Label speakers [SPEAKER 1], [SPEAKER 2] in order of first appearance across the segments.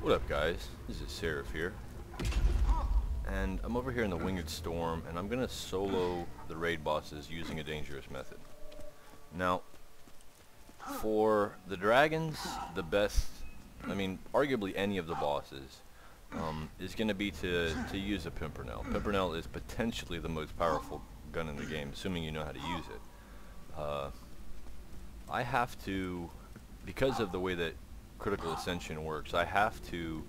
[SPEAKER 1] What up, guys? This is Seraph here, and I'm over here in the Winged Storm, and I'm gonna solo the raid bosses using a dangerous method. Now, for the dragons, the best, arguably any of the bosses, is gonna be to use a pimpernel. Pimpernel is potentially the most powerful gun in the game, assuming you know how to use it. I have to, because of the way that Critical Ascension works, I have to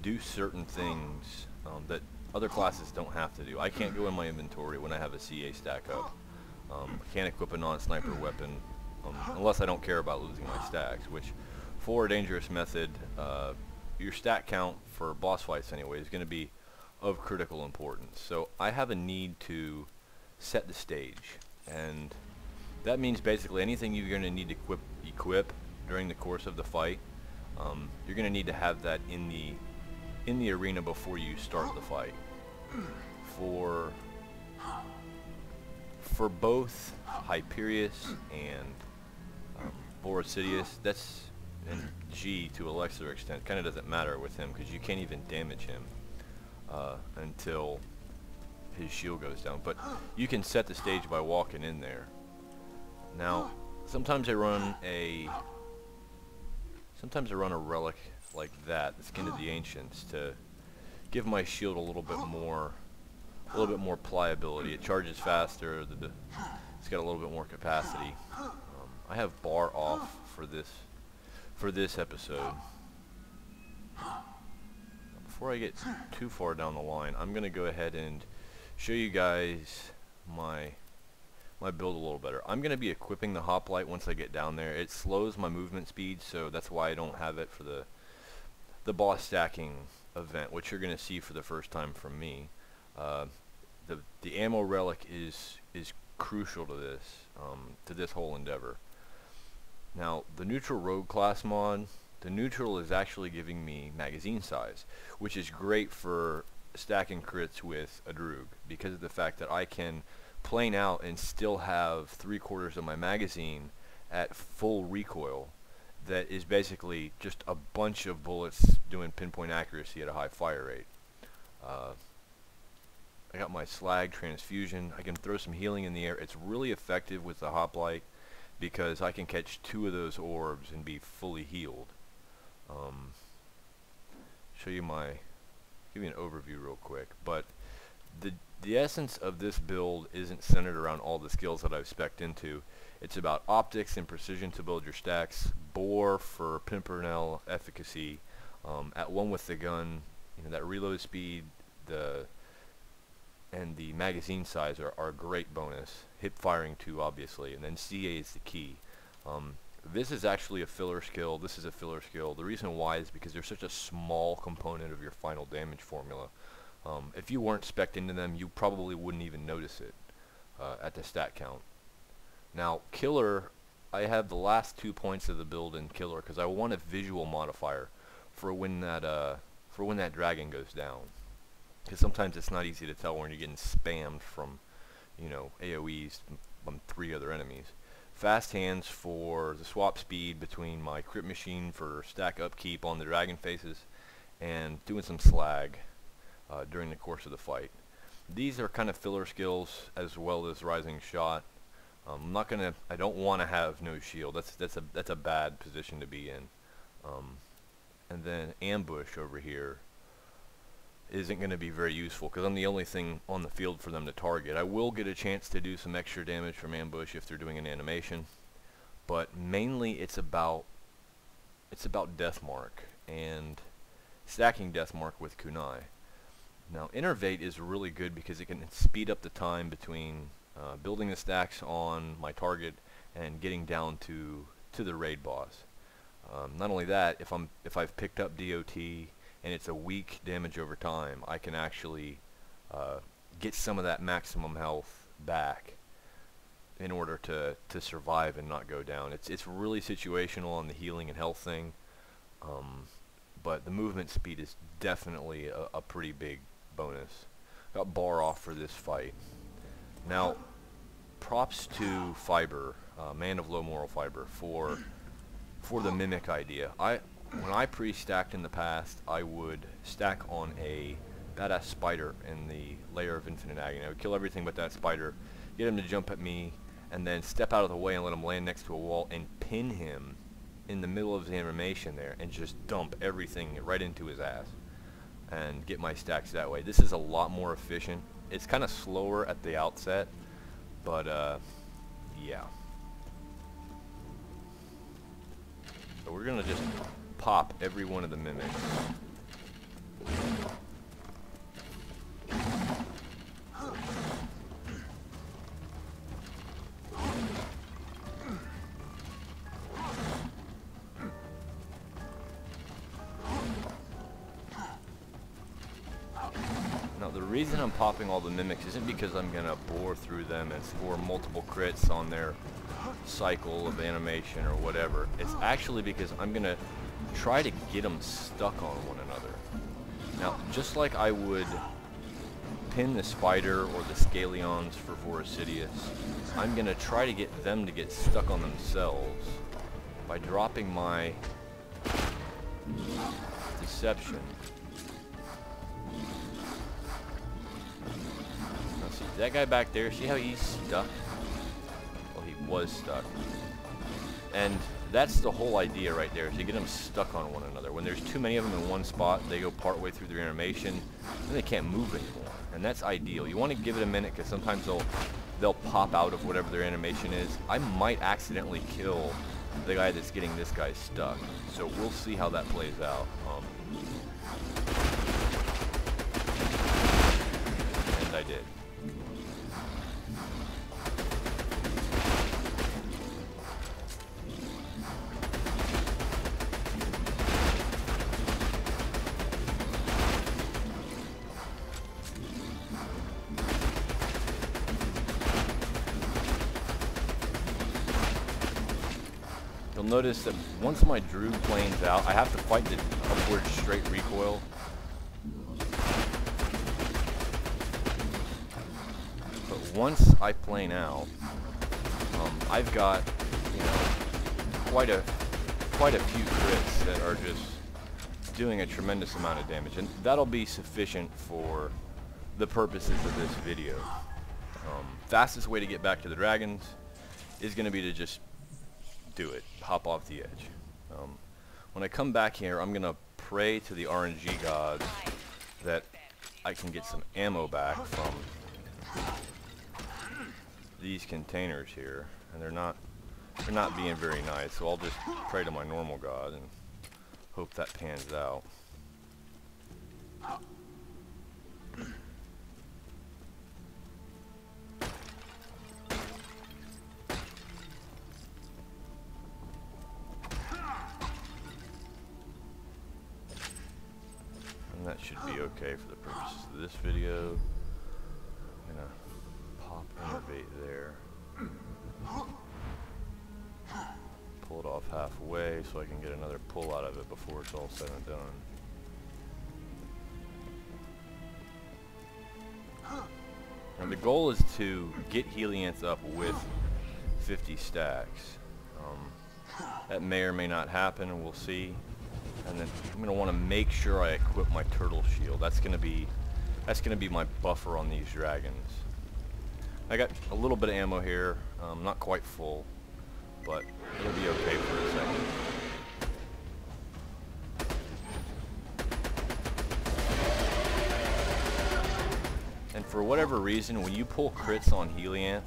[SPEAKER 1] do certain things that other classes don't have to do. I can't go in my inventory when I have a CA stack up. I can't equip a non-sniper weapon unless I don't care about losing my stacks, which for a dangerous method, your stack count for boss fights anyway is going to be of critical importance. So I have a need to set the stage, and that means basically anything you're going to need to equip during the course of the fight. You're going to need to have that in the arena before you start the fight. For both Hyperius and Borosidius, that's and G to a lesser extent. Kind of doesn't matter with him because you can't even damage him until his shield goes down. But you can set the stage by walking in there. Now, sometimes I run a relic like that, the Skin of the Ancients, to give my shield a little bit more pliability. It charges faster. It's got a little bit more capacity. I have bar off for this episode. Before I get too far down the line, I'm gonna go ahead and show you guys my build a little better. I'm going to be equipping the hoplite once I get down there. It slows my movement speed, so that's why I don't have it for the boss stacking event, which you're going to see for the first time from me. The ammo relic is crucial to this whole endeavor. Now, the neutral rogue class mod, the neutral is actually giving me magazine size, which is great for stacking crits with a Droog, because of the fact that I can plane out and still have 3/4 of my magazine at full recoil. That is basically just a bunch of bullets doing pinpoint accuracy at a high fire rate. I got my slag transfusion. I can throw some healing in the air. It's really effective with the hoplite because I can catch 2 of those orbs and be fully healed. Give you an overview real quick, but the essence of this build isn't centered around all the skills that I've spec'd into. It's about optics and precision to build your stacks, bore for pimpernel efficacy, at one with the gun, that reload speed, and the magazine size are a great bonus. Hip firing too, obviously, and then CA is the key. This is actually a filler skill. This is a filler skill. The reason why is because they're such a small component of your final damage formula. If you weren't spec'd into them, you probably wouldn't even notice it at the stat count. Now, Killer, I have the last 2 points of the build in Killer because I want a visual modifier for when that dragon goes down. Because sometimes it's not easy to tell when you're getting spammed from, AOEs from 3 other enemies. Fast hands for the swap speed between my crit machine for stack upkeep on the dragon faces, and doing some slag during the course of the fight. These are kind of filler skills as well as rising shot. I don't want to have no shield. That's a bad position to be in. And then ambush over here isn't going to be very useful because I'm the only thing on the field for them to target. I will get a chance to do some extra damage from ambush if they're doing an animation, but mainly it's about Deathmark and stacking Deathmark with kunai. Now, Innervate is really good because it can speed up the time between building the stacks on my target and getting down to the raid boss. Not only that, if I've picked up DOT and it's a weak damage over time, I can actually get some of that maximum health back in order to survive and not go down. It's really situational on the healing and health thing, but the movement speed is definitely a pretty big bonus. Got bar off for this fight. Now, props to Fiber, Man of Low Moral Fiber, for the mimic idea. when I pre-stacked in the past, I would stack on a badass spider in the layer of infinite agony. I would kill everything but that spider, get him to jump at me, and then step out of the way and let him land next to a wall and pin him in the middle of the animation there and just dump everything right into his ass and get my stacks that way. This is a lot more efficient. It's kind of slower at the outset, but yeah. So we're gonna just pop every one of the mimics. Now the reason I'm popping all the mimics isn't because I'm gonna bore through them and score multiple crits on their cycle of animation or whatever. It's actually because I'm gonna try to get them stuck on one another. Now, just like I would pin the spider or the scaleons for Vorasidius, I'm gonna try to get them to get stuck on themselves by dropping my deception. Now see, that guy back there, see how he's stuck? Well, he was stuck. And that's the whole idea right there, is to get them stuck on one another. When there's too many of them in one spot, they go partway through their animation, and they can't move anymore. And that's ideal. You want to give it a minute, because sometimes they'll pop out of whatever their animation is. I might accidentally kill the guy that's getting this guy stuck. So we'll see how that plays out. And I did. You'll notice that once my Druid planes out, I have to fight the upward straight recoil. But once I plane out, I've got, you know, quite a few crits that are just doing a tremendous amount of damage, and that'll be sufficient for the purposes of this video. Fastest way to get back to the dragons is going to be to just do it. Hop off the edge. When I come back here, I'm going to pray to the RNG gods that I can get some ammo back from these containers here, and they're not being very nice, so I'll just pray to my normal god and hope that pans out. And that should be okay for the purposes of this video. I'm gonna pop innervate there. Pull it off halfway so I can get another pull out of it before it's all said and done. And the goal is to get Helianth up with 50 stacks. That may or may not happen, and we'll see. And then I'm going to want to make sure I equip my turtle shield. That's going to be my buffer on these dragons. I got a little bit of ammo here, not quite full, but it'll be okay for a second. And for whatever reason, when you pull crits on Helianth,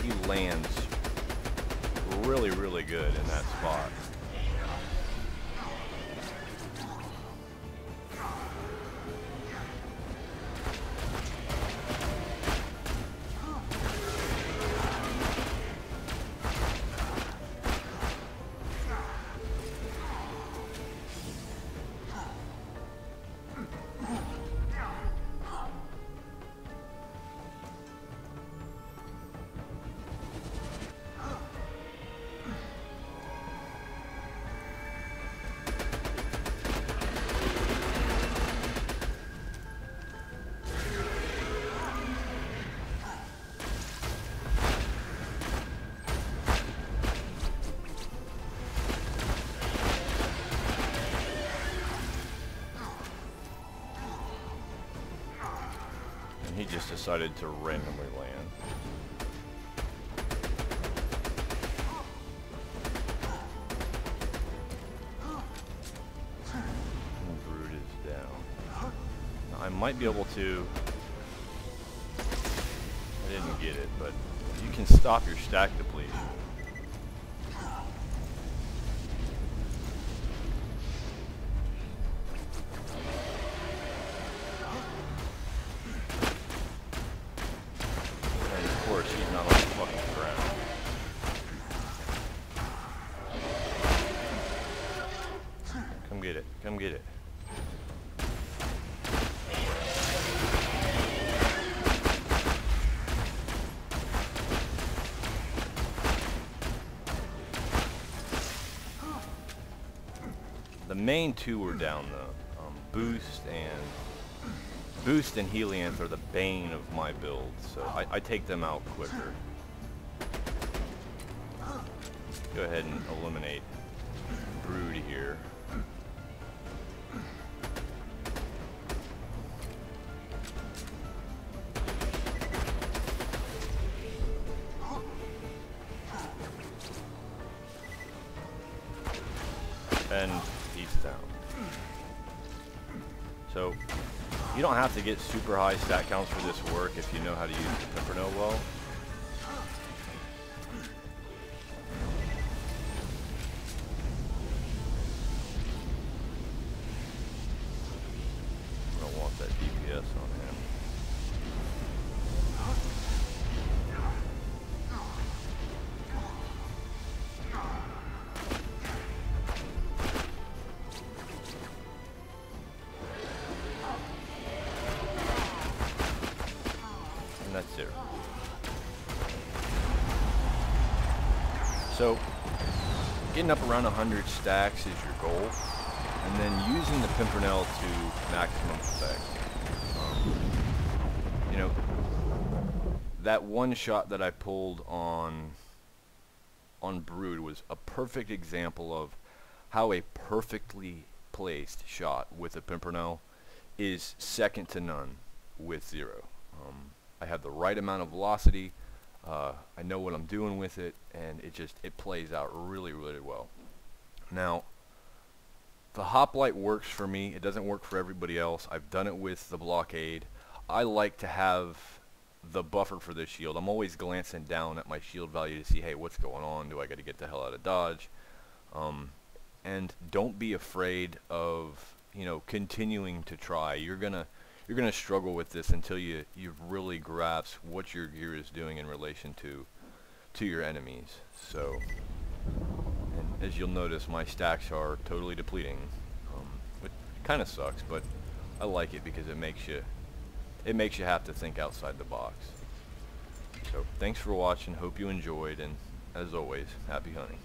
[SPEAKER 1] he lands really, really good in that spot. He just decided to randomly land. And Brood is down. Now, I might be able to... I didn't get it, but you can stop your stack depletion. He's not on the fucking ground. Come get it. Come get it. The main two were down though. Boost and Helianth are the bane of my build, so I take them out quicker. Go ahead and eliminate Brood here. And he's down. So you don't have to get super high stat counts for this work if you know how to use the pimpernel well. I don't want that DPS on him. That's it. So, getting up around 100 stacks is your goal, and then using the pimpernel to maximum effect. You know, that one shot that I pulled on Brood was a perfect example of how a perfectly placed shot with a pimpernel is second to none with Zero. I have the right amount of velocity, I know what I'm doing with it, and it plays out really, really well. Now, the hoplite works for me. It doesn't work for everybody else. I've done it with the blockade. I like to have the buffer for this shield. I'm always glancing down at my shield value to see, hey, what's going on? Do I got to get the hell out of dodge? And don't be afraid of, you know, continuing to try. You're gonna struggle with this until you really grasp what your gear is doing in relation to your enemies. So, and as you'll notice, my stacks are totally depleting, which kind of sucks, but I like it because it makes you have to think outside the box. So thanks for watching. Hope you enjoyed, and as always, happy hunting.